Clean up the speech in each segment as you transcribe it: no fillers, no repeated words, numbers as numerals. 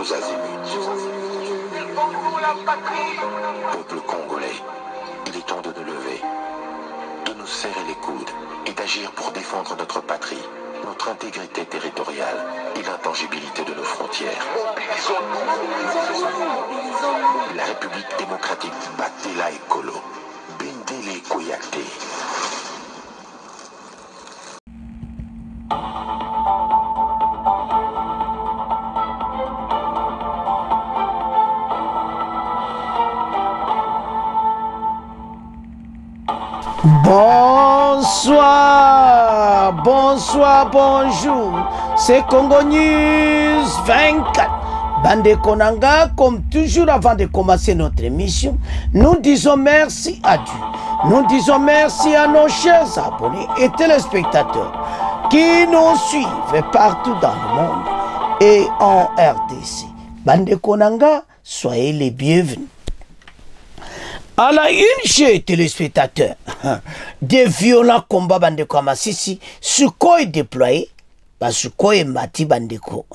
tous azimuts. Peuple congolais, il est temps de nous lever, de nous serrer les coudes et d'agir pour défendre notre patrie, notre intégrité territoriale et l'intangibilité de nos frontières. La République démocratique Batela Ekolo, Bendele Koyate. Bonsoir, bonsoir, bonjour, c'est Congo News 24. Bande Konanga, comme toujours avant de commencer notre émission, nous disons merci à Dieu. Nous disons merci à nos chers abonnés et téléspectateurs qui nous suivent partout dans le monde et en RDC. Bande Konanga, soyez les bienvenus. À la une, chez téléspectateurs, des violents combats Bandeko à Masisi, Sukhoi déployé, Sukhoi Mati Bandeko,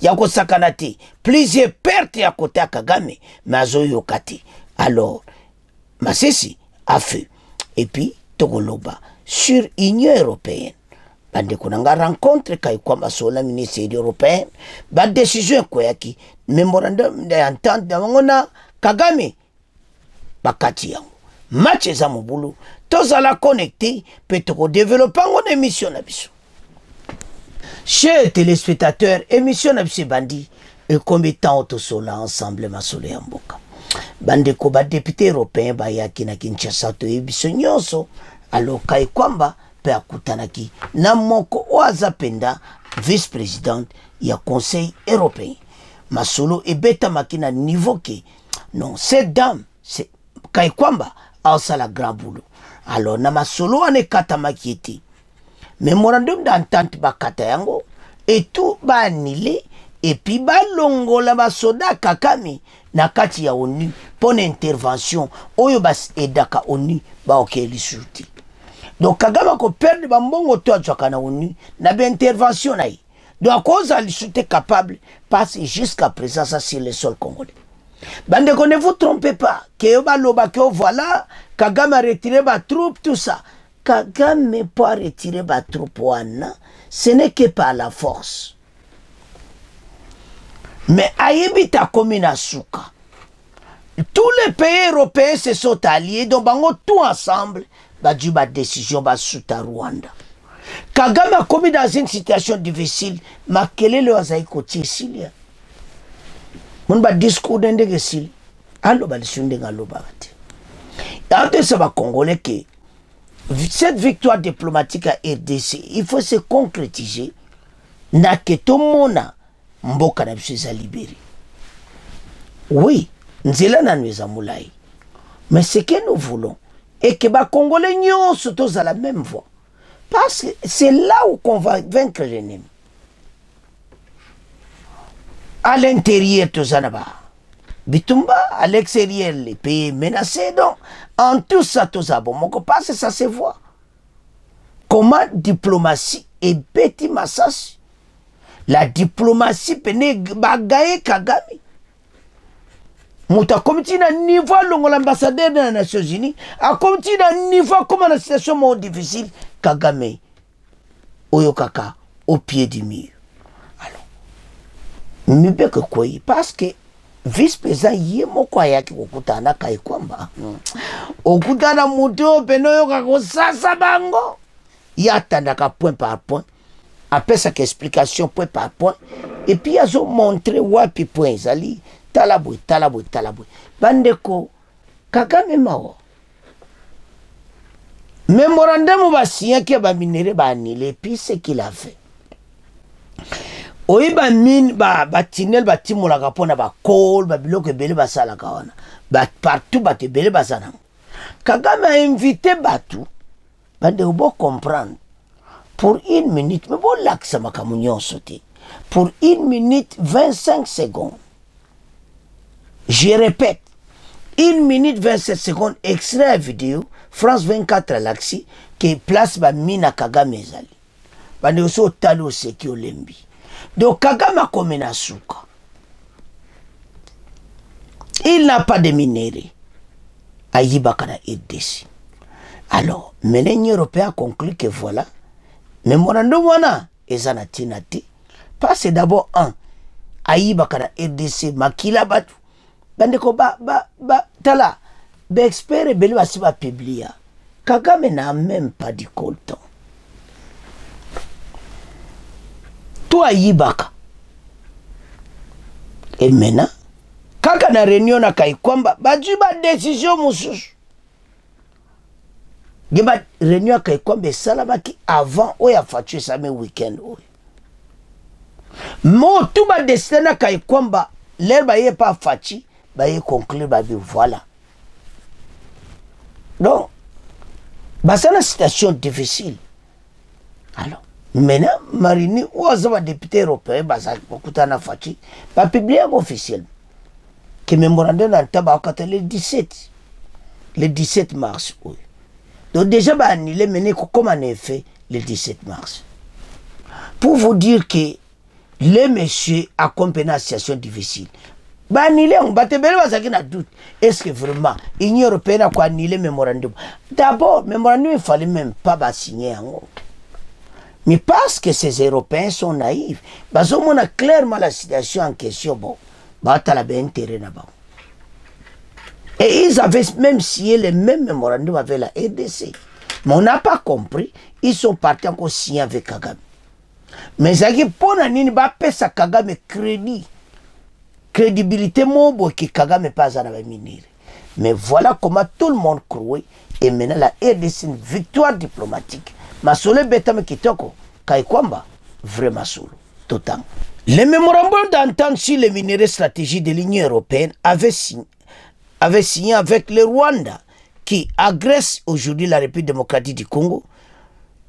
Yako Sakanati, plusieurs pertes à côté à Kagame, Mazo Yokati. Alors, Masisi a fait. Et puis, Togoloba, sur l'Union européenne, Bandeko Nanga rencontre Kaikwamba sur la ministère européenne, décision Koyaki, mémorandum d'entente de Kagame. Bakati yango match eza mobulu tozala connecté pe toko développer une émission na biso. Chers téléspectateurs, émission na biso bandi et combien de temps tosola ensemble masolo ya mboka bande ko ba député européen ba yaki na Kinshasa to biso nyonso alors Kaikwamba pe akutanaki na moko oaza penda vice-présidente ya conseil européen masolo ebeta makina niveau que non cette dame c'est Kaikwamba a la grand boulot. Alors, na masolo ane kata makieti. Memorandum d'entente ba kata yango. Et tout ba annulé. Et puis ba longo la basoda kakami. Na kati ya ONU. Pon intervention. Oyo bas edaka ONU. Ba oke li suti. Donc Kagame ko perde ba mbongo to atwaka na ONU. Na ba intervention na yi. Donc à cause li suti capable. Passe jusqu'à présent ça sur le sol congolais. Bandeko, ne vous trompez pas. Voilà, Kagame a retiré ma troupe, tout ça. Kagame n'est pas retiré ma troupe, ce n'est que par la force. Mais Aïbita Komina Souka. Tous les pays européens se sont alliés, donc tout ensemble, du ma décision sous Rwanda. Kagame a commis dans une situation difficile, mais quel est le Azaïkoti Silia? Mon ba discours d'endege sil allo ba lisunde ngalo bagati ante ça va congolais que cette victoire diplomatique à RDC il faut se concrétiser na que tout mona mboka na biso za libéré oui nzela na nweza mulai mais ce que nous voulons et que ba congolais nyonso tous à la même voie parce que c'est là où qu'on va vaincre l'ennemi. À l'intérieur, tout ça là-bas. Bitumba, à l'extérieur, les pays menacés. Donc, en tout ça, bon, mon copain, ça se voit. Comment diplomatie et petit massas, la diplomatie peut bagayer Kagame. Mouta comme tu n'as niveau l'ambassadeur des Nations Unies, à comme tu n'as niveau comme la situation difficile, Kagame, Oyokaka, au pied du mur. Parce que vice-président yemo kwa yaki okutana Kaikwamba okutana muto penoyo kakosasa bango yatandaka point par point après sa explication point par point et puis azo montré wapi point zali talabwe bandeko Kagame mao mémorandum ba signé ki ba minéré ba annulé puis ce qu'il a fait. Oui, mine, tinel, timola kapona, coal, biloko bele basala kawana. Partout, te bele basana. Kagame a invité Batu, bande obo comprendre. Pour 1 minute, mais bon l'axe makamunion sauté. Pour 1 minute 25 secondes. Je répète, 1 minute 27 secondes, extrait vidéo, France 24 à l'axi, qui place mine Kagame zali. Bande oso talo seki olembi. Donc Kagame a comme na suka. Il n'a pas de minerais. Aïbakana RDC. Alors, l'Union européenne a conclu que voilà, memorandum wana ezana tinati. Parce d'abord un, Aïbakana RDC makila batu. Bandeko tala, expert et beli basi ba publia. Kagame n'a même pas dit colton. Toi Aïbaka. Et maintenant, kaka na réunion na Kaikwamba, baju ba décision mususu. Geba réunion à Kaikwamba salamaki avant oya fatu sa me week-end oya. Mo tout ba décider na Kaikwamba, l'air ba yé pas fati, ba yé conclure ba bi voilà. Donc, bah c'est une situation difficile. Alors, maintenant, Marini, ou un député européen, bah ça, beaucoup d'en a fati, bah publié officiellement. Que memorandum d'entente le 17 mars. Oui. Donc déjà, bah, il est mené comme en effet le 17 mars. Pour vous dire que les messieurs accompagnent une situation difficile. Bah, on va te dire, doute. Est-ce que vraiment, l'Union européenne a quoi annulé le memorandum? D'abord, le memorandum, il ne fallait même pas signer en haut. Mais parce que ces Européens sont naïfs, bah, on a clairement la situation en question. Bon, bah, tu as intérêt là-bas. Et ils avaient même signé le même memorandum avec la RDC. Mais on n'a pas compris. Ils sont partis encore signer avec Kagame. Mais ça qui pour nani ba pesa Kagame crédit. Crédibilité mobo qui Kagame n'est pas en minéré. Mais voilà comment tout le monde croit. Et maintenant la RDC une victoire diplomatique. Ma solo betame kitoko Kaikwamba vraiment solo total. Le mémorandum d'entente sur les minéraux stratégiques de l'Union européenne avait signé avec le Rwanda qui agresse aujourd'hui la République démocratique du Congo.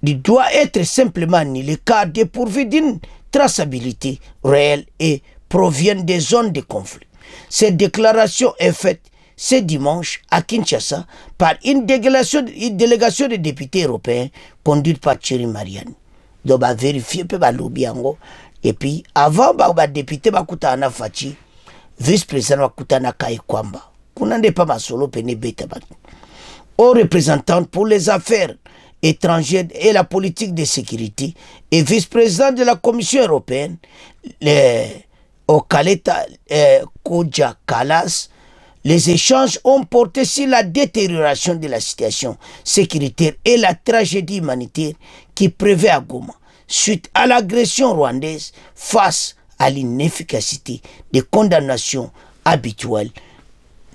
Il doit être simplement annulé car dépourvu d'une traçabilité réelle et provient des zones de conflit. Cette déclaration est faite ce dimanche à Kinshasa par une délégation de députés européens conduite par Thierry Mariani. Donc, va vérifier peu lobby et puis avant ba député bakutana Fachi, vice-président bakutana Kaikwamba. Kunande pas ma solo pene beta ba. Au représentant pour les affaires étrangères et la politique de sécurité et vice-président de la Commission européenne, Okaleta Koja Kalas. Les échanges ont porté sur la détérioration de la situation sécuritaire et la tragédie humanitaire qui prévaut à Goma suite à l'agression rwandaise face à l'inefficacité des condamnations habituelles.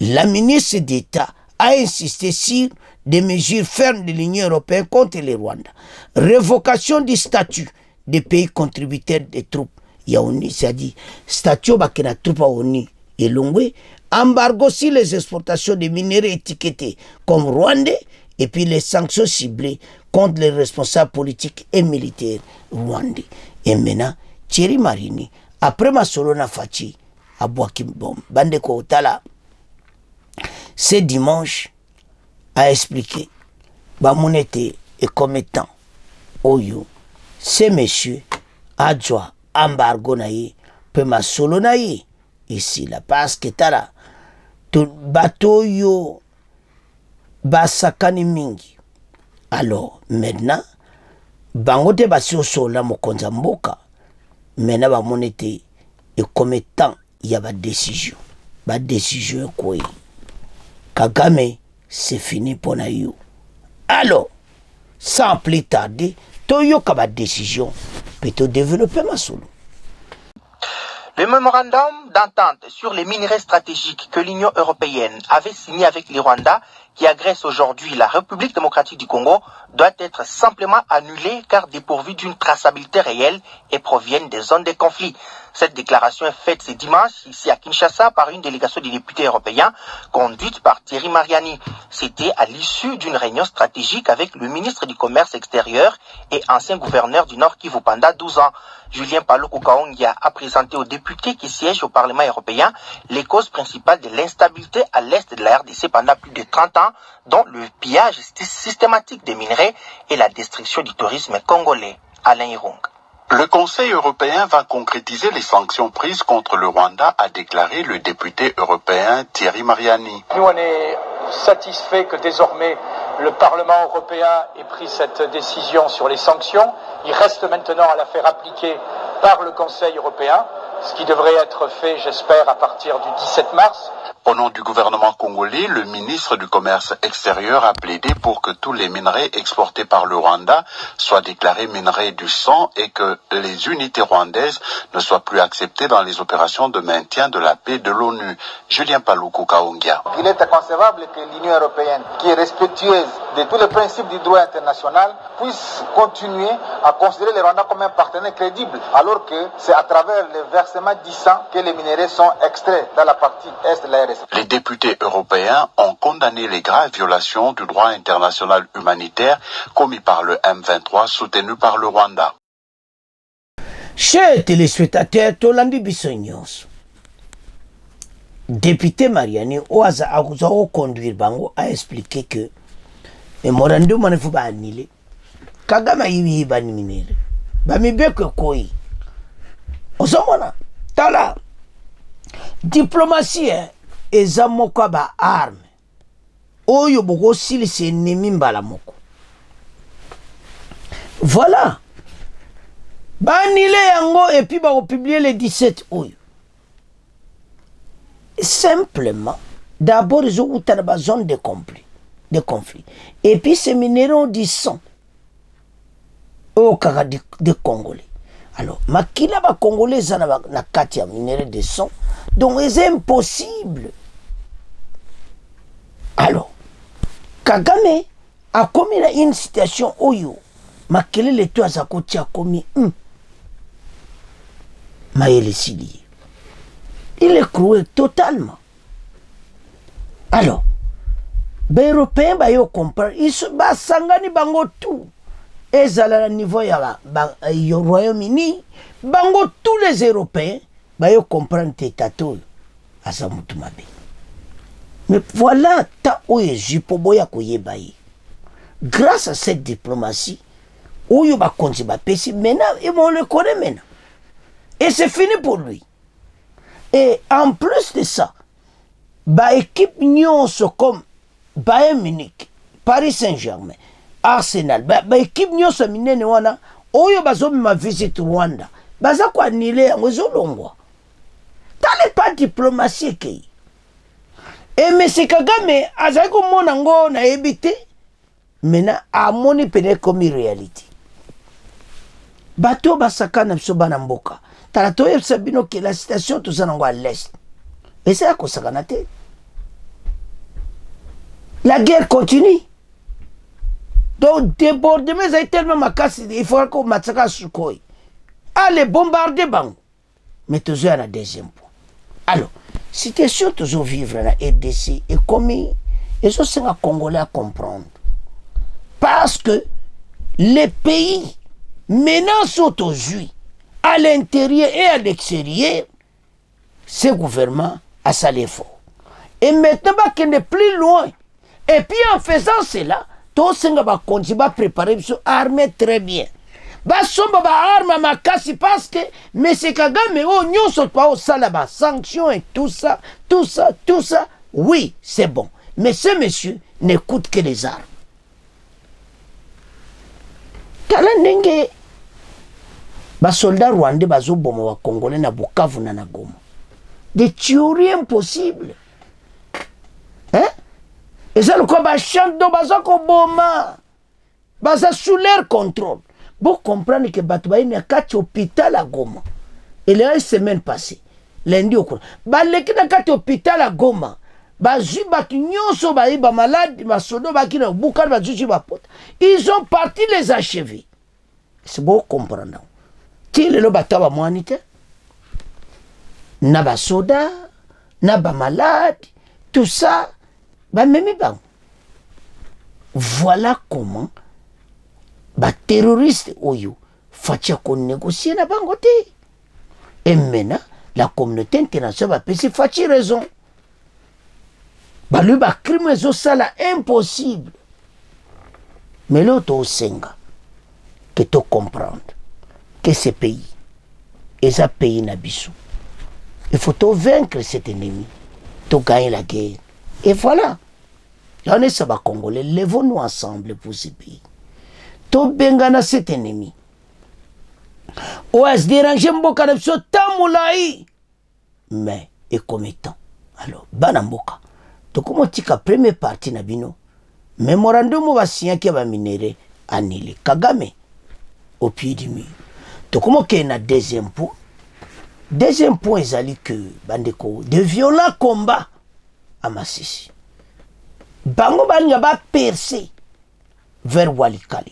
La ministre d'État a insisté sur des mesures fermes de l'Union européenne contre le Rwanda. Révocation du statut des pays contributeurs des troupes. Yaouni, c'est-à-dire statut bakena troupe à ONU et Longwe. Embargo sur les exportations de minéraux étiquetés comme rwandais et puis les sanctions ciblées contre les responsables politiques et militaires rwandais. Et maintenant, Thierry Marini, après Masolona Fachi, à Boakimbom, Bandeko Otala, ce dimanche, a expliqué, Bamonete et commettant, Oyo, ces messieurs, adjoint, embargo naïe, peu Masolona ici là, parce que t'as bateau yo basakani mingi. Alors maintenant bangote basi osola mokonza mboka maintenant ba monete et comme temps il y a ba décision quoi Kagame c'est fini pour na yo. Alors sans plus tarder toyo ka ba décision peut développer ma solo. Le mémorandum d'entente sur les minerais stratégiques que l'Union européenne avait signé avec les Rwandais qui agressent aujourd'hui la République démocratique du Congo doit être simplement annulé car dépourvu d'une traçabilité réelle et proviennent des zones de conflit. Cette déclaration est faite ce dimanche ici à Kinshasa par une délégation des députés européens conduite par Thierry Mariani. C'était à l'issue d'une réunion stratégique avec le ministre du Commerce extérieur et ancien gouverneur du Nord Kivu pendant 12 ans. Julien Paluku Kaongia a présenté aux députés qui siègent au Parlement européen les causes principales de l'instabilité à l'est de la RDC pendant plus de 30 ans, dont le pillage systématique des minerais et la destruction du tourisme congolais. Alain Irung. Le Conseil européen va concrétiser les sanctions prises contre le Rwanda, a déclaré le député européen Thierry Mariani. Nous, on est satisfait que désormais le Parlement européen ait pris cette décision sur les sanctions. Il reste maintenant à la faire appliquer par le Conseil européen, ce qui devrait être fait, j'espère, à partir du 17 mars. Au nom du gouvernement congolais, le ministre du Commerce extérieur a plaidé pour que tous les minerais exportés par le Rwanda soient déclarés minerais du sang et que les unités rwandaises ne soient plus acceptées dans les opérations de maintien de la paix de l'ONU. Julien Paluku Kaongia. Il est inconcevable que l'Union européenne, qui est respectueuse de tous les principes du droit international, puisse continuer à considérer le Rwanda comme un partenaire crédible, alors que c'est à travers le versement du sang que les minerais sont extraits dans la partie est de la RDC. Les députés européens ont condamné les graves violations du droit international humanitaire commis par le M23 soutenu par le Rwanda. Chers téléspectateurs, Tolandi Bissonyos, député Mariani Oaza Akuzao conduire Bango a expliqué que memorandum ne faut pas annuler. Kagame yibi bani minere. Bami beko koi. Osomona. Tala. Diplomatie eza moko ba arme. Oyo boko sili se ennemi mbala moko. Voilà. Banile yango et puis ba publier le 17 oyo. Simplement, d'abord ils ont eu une zone de conflit. Et puis ces minéraux du sang au cas de Congolais. Alors, makila ba Congolais na kati ya minéraux de sang. Donc c'est impossible. Alors, Kagame a commis une situation oyo. Makele le to azakoti a commis Maël Sili. Il est cruel totalement. Alors, les Européens yo comprendre, ils se basangani bango tout. Et à la niveau ya Royaume-Uni, bango tous les Européens yo comprendre tetato asamutumabe. Mais voilà ta oye jipoboya koyebaye. Grâce à cette diplomatie, oyo ba konzi ba pesi maintenant et on le connaît maintenant. Et c'est fini pour lui. Et en plus de ça, ba équipe nyonso comme Bayern Munich, Paris Saint-Germain, Arsenal, ba équipe nyonso minene wana, oyo bazomi ma visite Rwanda, baza ko annuler yango ezolongwa. Tale pas diplomatie ke. Et M. Kagame azali komona ngo na ebité, maintenant amoni pene comme réalité. Bato basakana biso bana mboka. Talato sabino que la situation tout ça à l'est. Et c'est à cause de ça. La guerre continue. Donc débordement est tellement macasse, il faut qu'on massacre Sukhoi. Allez bombarder Bango. Mais toujours à la deuxième point. Alors, si tu es sûr toujours vivre la RDC et comme ils sont à Congolais à comprendre. Parce que les pays maintenant sont aux juifs. À l'intérieur et à l'extérieur, ce gouvernement a sa l'effort. Et maintenant, qu'il n'est plus loin. Et puis en faisant cela, tout le monde va préparer son armée très bien. Basomba ba arme ma casse parce que M. Kagame oh nyon saute pas au salaba sanctions et tout ça. Oui, c'est bon. Mais ce monsieur n'écoute que les armes. Kalandenge ba soldats rwandais bazo boma wa congolais na Bukavu na Goma. Des tueries impossibles. Hein? Et ça le quoi ba chante do bazo ko boma. Baza sous leur contrôle. Vous comprenez que bato ba ina kati hôpital à Goma. Et la semaine passée, lundi au cours. Ba leki na kati hôpital à Goma. Ba zu batu nyonso ba iba malade ba sodo ba kina Bukavu ba zu ba pota. Ils ont parti les achever. C'est beau comprendre. Le lobata moanite na ba soda na ba malade tout ça ba memi ba. Voilà comment ba terroriste oyo fatia ko négocier na bango te. Et maintenant la communauté internationale va penser fatia raison. Ba lui ba crime zo sala impossible. Mais l'autre au senga que tu comprendre. que ces pays, et un pays n'abissou. Il faut tout vaincre cet ennemi, tout gagner la guerre. Et voilà. J'en ai ça, Congolais, levons-nous ensemble pour ces pays. Tout bengana cet ennemi. Ouais, se déranger mboka de so tamoulaï. Mais, et comme étant. Alors, banamboka. Donc, comment tu as première partie nabino? Memorandum va signer qui va minérer annulé. Kagame au pied du mur. Donc, comment qu'il y a un deuxième point? Deuxième point, c'est que bandeko de violents combats à Massissi. Bango banga ba percer vers Walikale.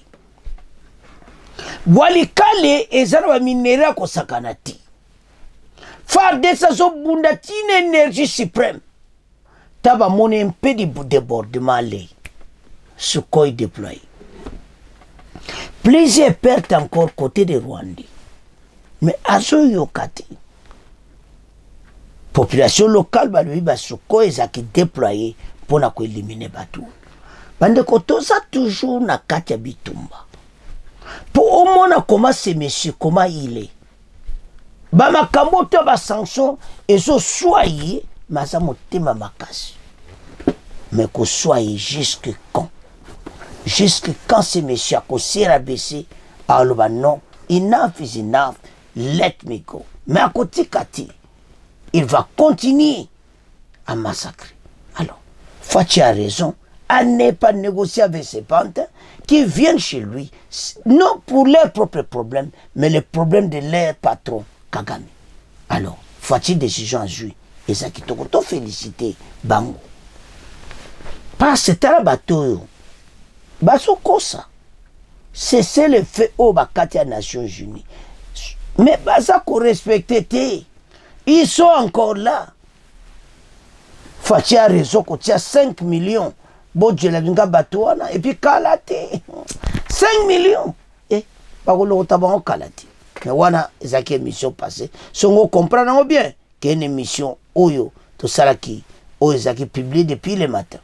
Walikale ezana ba minera ko sakanati. Farde sa so bundatine énergie suprême. Taba mone un peu de débordement lay. Sukhoi déployé. Plusieurs pertes encore côté de Rwandais. Mais azo yokati. Population locale ba lui ba Sukhoi ezaki déployé pour na ko éliminer batou. Bande ko toza toujours na kati ya bitumba. Pour au moins comment ce monsieur comment il est. Ba makambo to ba sanction ezo soyer maza motema makasi. Mais ko soyer jusque quand? Jusque quand ce monsieur a commencé à baisser, alors non, enough is enough, let me go. Mais à côté Kati, il va continuer à massacrer. Alors, Fachi a raison, à ne pas négocier avec ses pantins qui viennent chez lui, non pour leurs propres problèmes, mais les problèmes de leur patron, Kagame. Alors, Fachi décision à jouer. Et ça qui te félicité, Bango. Parce que c'est un bateau. Basokosa. C'est le fait au Bakati à Nations Unies. Mais ça qu'on respecte, ils sont encore là. Fachi a raison qu'on tient 5 millions. Bon, je l'ai vu batouana. Et puis Kalate. 5 millions. Et, pas que l'on tabac en Kalate. Mais voilà, c'est une mission passée. Si on comprend bien qu'il y a une émission Oyo, tout ça qui est publié depuis le matin.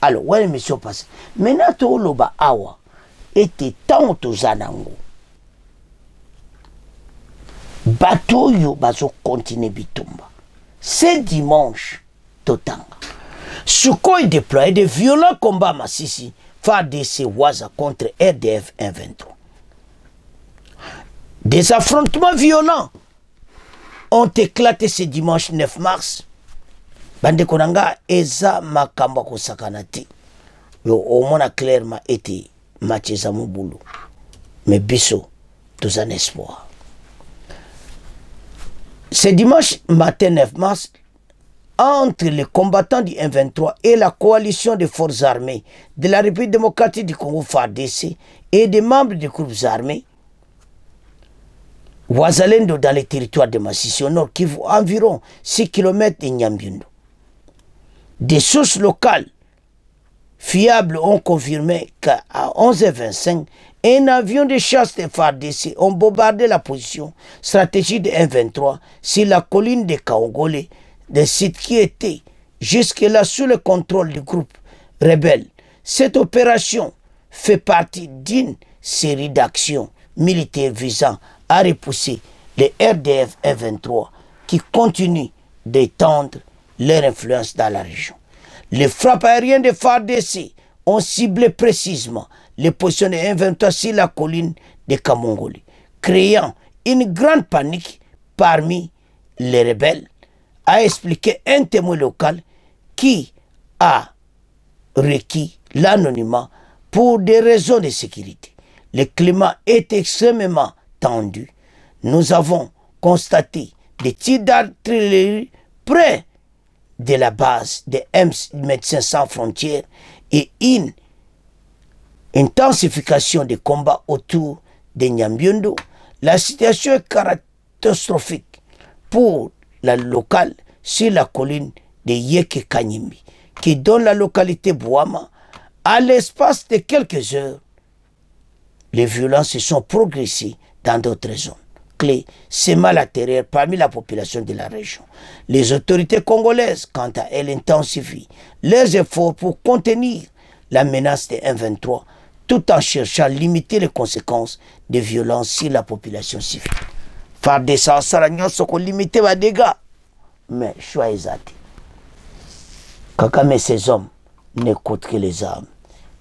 Alors, ouais, mission passée. Maintenant, tout le bas awa était tant aux zanango. Bateau yo bazo continue bitumba. C'est dimanche, Totanga. Sukhoi déployé de violents combats à Massissi, FARDC Waza contre RDF 123. Des affrontements violents ont éclaté ce dimanche 9 mars. Bande konanga eza makamba ko sakanati. Yo au moins clairement été match za mobulu. Mais biso tous un espoir. Ce dimanche matin 9 mars, entre les combattants du M23 et la coalition des forces armées de la République démocratique du Congo FARDC et des membres des groupes armés, Wazalendo dans les territoires de Massissi au nord, qui vont environ 6 km de Nyambiondo. Des sources locales fiables ont confirmé qu'à 11h25, un avion de chasse de FARDC a bombardé la position stratégique de M23 sur la colline de Kaongolé, des sites qui étaient jusque-là sous le contrôle du groupe rebelle. Cette opération fait partie d'une série d'actions militaires visant à repousser les RDF M23 qui continuent d'étendre leur influence dans la région. Les frappes aériennes de FARDC ont ciblé précisément les positions de M23 sur la colline de Kamongoli, créant une grande panique parmi les rebelles, a expliqué un témoin local qui a requis l'anonymat pour des raisons de sécurité. Le climat est extrêmement tendu. Nous avons constaté des tirs d'artillerie près de la base des Médecins Sans Frontières et une intensification des combats autour de Nyambiondo. La situation est catastrophique pour la locale sur la colline de Yeke Kanyimbi, qui donne la localité Bouama. À l'espace de quelques heures, les violences se sont progressées dans d'autres zones clés, sémant la terreur parmi la population de la région. Les autorités congolaises, quant à elles, intensifient leurs efforts pour contenir la menace des M23, tout en cherchant à limiter les conséquences des violences sur la population civile. Faire des sens à limiter les dégâts. Mais choisissez. Kagame et ses hommes n'écoutent que les armes.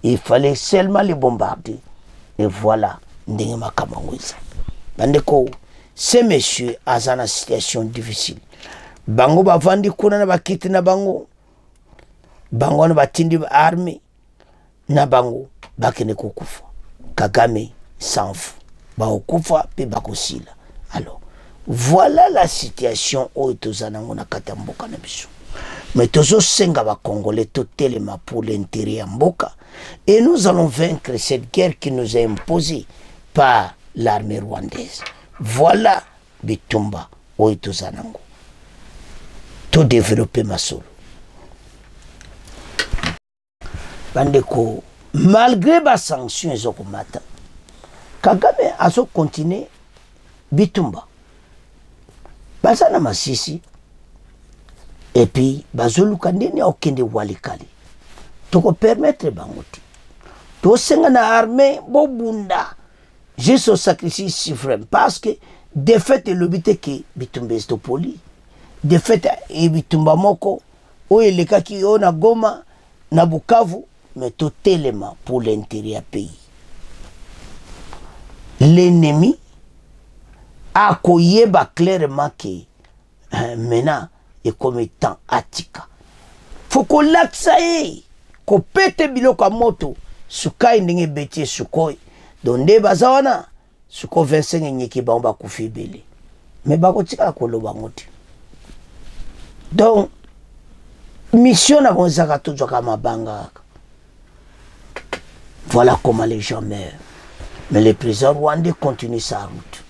Il fallait seulement les bombarder. Et voilà, Ndengema Kamangweza. Bandeko, ces messieurs ont une situation difficile. Bango bavandi kuna na bakiti na bango. Bango na batindi armée. Na bango bakene kokufa. Kagame s'en fout. Baokufa pe bakosila. Alors, voilà la situation où tozanango na katamboka na biso. Mais toujours senga ba Congolais totalement pour l'intérêt ya mboka. Et nous allons vaincre cette guerre qui nous est imposée par l'armée rwandaise. Voilà Bitumba où tozanango. Tout développer ma solo. Bandeko, malgré les sanctions ezokomata, Kagame a continué Bitumba. Bazana Masisi. Et puis, bazoluka ndeni okende walikali. Toko permettre bangoti. To senga na armée bobunda. J'ai ce sacrifice suprême parce que de fait le but que Bitumba est poli. De fait et Bitumba moko o eleka ki ona Goma na Bukavu mais totalement pour l'intérêt du pays. L'ennemi a koyeba clairement que maintenant et comme étant atika. Faut qu'on l'acsaye, qu'on pète biloko moto, sukai ndenge beti sukoi, donde bazawana, suko 25 nyeki bamba kufibele. Mais bako tika koloba ngoti. Donc, mission na bonzaka toujours kama banga. Voilà comment les gens meurent. Mais le président rwandais continue sa route.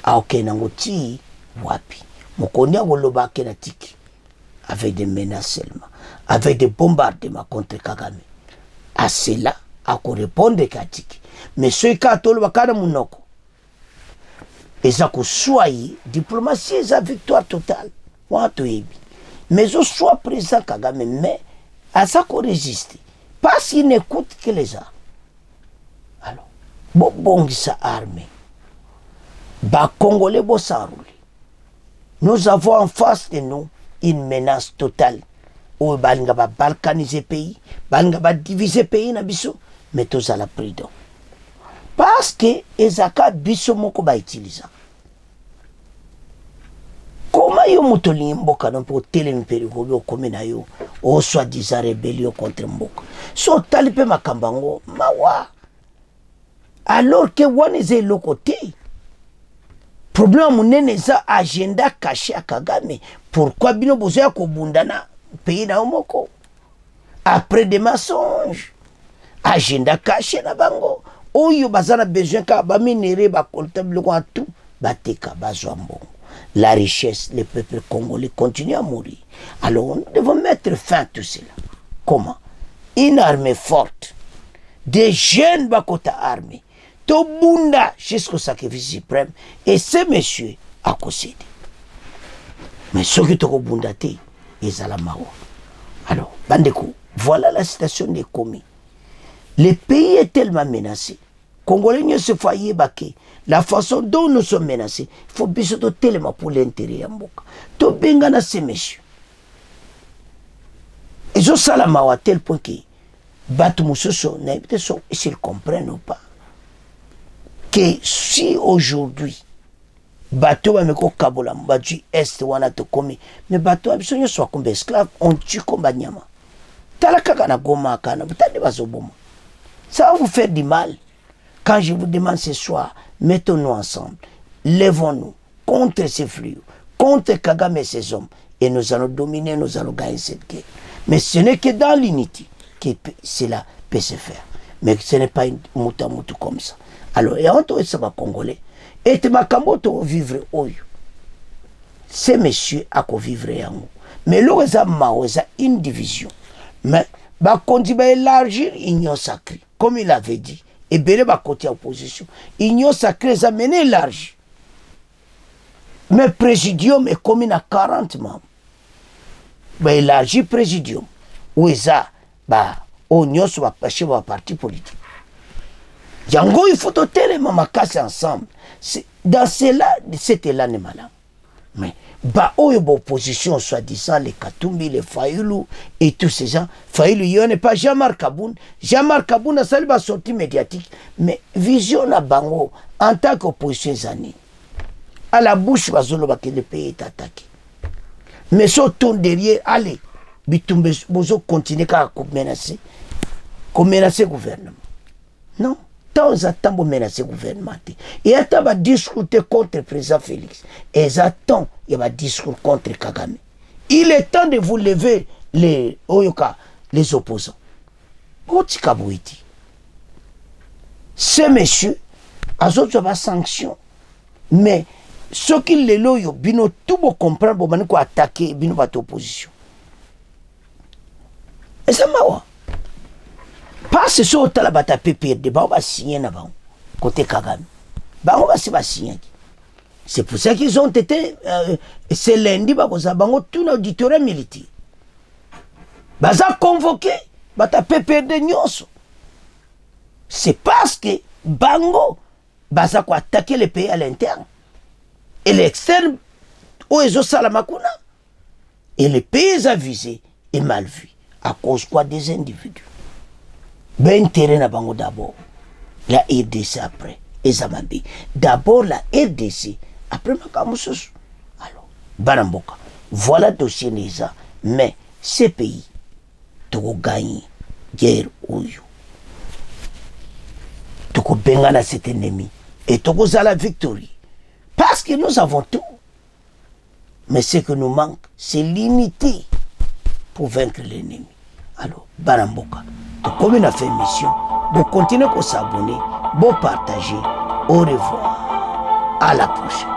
Aoke nangoti wapi. Mokonia Woloba Kenatiki avec des menaces seulement, avec des bombardements contre Kagame. À cela, à quoi répondre Katiki. Mais ceux qui ont le Wakana Mounoko, ils ont choisi diplomatie et la victoire totale. Mais ils soit présent Kagame, mais à ça qu'on résiste. Parce qu'ils n'écoutent que les armes. Alors, bon, ça armée. Ba Congolais, bon, ça roule. Nous avons en face de nous une menace totale. Où Balanga va balkaniser le pays, Balanga va diviser le pays, mais tous à la prudence. Parce que Ezaka biso moko ba utiliser. Comment yo mutoli mboka non pour télémpéri ko comme na yo o soi-disant rébellion contre mboka. So talipe makambango mawa. Alors que waneze le côté. Problème munene za agenda caché à Kagame. Pourquoi bino bozoya ko bundana pays na moko? Après des mensonges. Agenda caché na bango. Oyo bazana besoin ka ba minéré ba comptable ko tout bateka bazwa mbongo. La richesse, les peuples congolais continuent à mourir. Alors nous devons mettre fin à tout cela. Comment? Une armée forte, des jeunes bakota armés, Tobunda jusqu'au sacrifice suprême, et ces messieurs à concéder. Mais ceux qui ont bunda ils ont la mao. Alors, Bandeko, voilà la situation des commis. Le pays est tellement menacé. Congolais ne se foyer baqué. La façon dont nous sommes menacés, il faut bien tellement pour l'intérêt de Mboka. To bengana ces messieurs. Ils ont ça la mawa à tel point que Batumusoso, s'ils comprennent ou pas, que si aujourd'hui, bateau va me kabola, batu est wana to komi, mais bateau a besoin soit comme esclave, on tue comme banyama. Talaka na goma kana, butande bazoboma. Ça va vous faire du mal. Quand je vous demande ce soir, mettons-nous ensemble, lèvons-nous contre ces flux, contre Kagame et ses hommes, et nous allons dominer, nous allons gagner cette guerre. Mais ce n'est que dans l'unité que cela peut se faire. Mais ce n'est pas une moutamoutou comme ça. Alors, et on doit être congolais. Et tu m'as vivre oyo. Ces messieurs à vivre yango. Mais là, ils ont une division. Mais, quand il va élargir l'union sacrée, comme il avait dit, et bien, bah, côté opposition, l'union sacrée, ça mené large. Mais présidium est comme il a 40 membres. Bah, élargi présidium. Où est ça? Bah, l'union soit pas chez un parti politique. Yango, il faut toter ma casse ensemble. Dans cela, c'était l'année malin. Mais, bah, opposition, soi-disant, les Katumbi, les Fayoulou, et tous ces gens, Fayoulou, il n'est pas Jean-Marc Kaboun. Jean-Marc Kaboun a salué la sortie médiatique. Mais, vision à Bango, en tant qu'opposition, zani, à la bouche, que le pays est attaqué. Mais, si on tourne derrière, allez, Bitumbe, vous continuez à menacer le gouvernement. Non. Tant ils attendent de menacer le gouvernement. Et attendent de discuter contre le président Félix. Et ils attendent de discuter contre Kagame. Il est temps de vous lever les opposants. Ce monsieur a des sanctions. Mais ce qui les loyaux, bino tout pour comprendre pour attaquer bino votre opposition. Et ça m'a parce que si on a battu PPRD, on va signer avant côté Kagame. On va signer. C'est pour ça qu'ils ont été c'est lundi ils ont tout l'auditoire militaire. Ils ont convoqué battu PPRD nyonso. C'est parce que Bango baza ko attaquer les pays à l'interne et l'externe où ils ont salamakuna et les pays avisés et mal vus à cause quoi des individus. Ben terrain à Bango d'abord, la RDC après, et Zamabi. D'abord la RDC, après Makamousous. Alors, Baramboka, voilà le dossier Neza, mais ces pays, tu vas gagner guerre ou you. Tu vas benga cet ennemi, et tu vas la victoire. Parce que nous avons tout. Mais ce que nous manque, c'est l'unité pour vaincre l'ennemi. Alors, Baramboka. Comme on a fait mission, vous continuez à s'abonner, vous partager. Au revoir. À la prochaine.